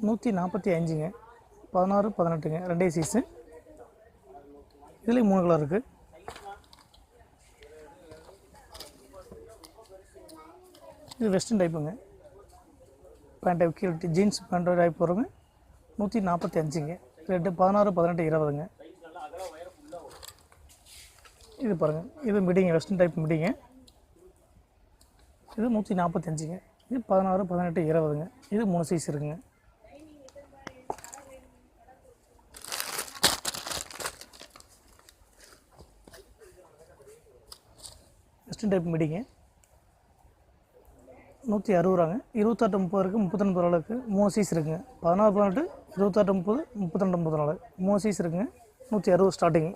145ங்க. 16, 18ங்க. ரெண்டே சைஸு. இதுலேயும் 3 கலர் இருக்குது. இது வெஸ்டர்ன் டைப்புங்க. பேண்ட் டைப் கீழே ஜீன்ஸ் பேண்ட் டைப் வருங்க. 145ங்க. ரேட்டு 16, 18, 20ங்க. இது பாருங்கள், இது மிடிங்க, வெஸ்டர்ன் டைப் மிடிங்க. இது 145ங்க. இது 16, 18, 20ங்க. இது 3 சைஸ் இருக்குங்க. Western type மிடிங்க. 160 ரூபாங்க. 28, 30 இருக்குது, 32 அளவுக்கு 3 சைஸ் இருக்குங்க. 16, 18, 28, 30, 32, 34 3 சைஸ் இருக்குங்க. 160 ஸ்டார்டிங்.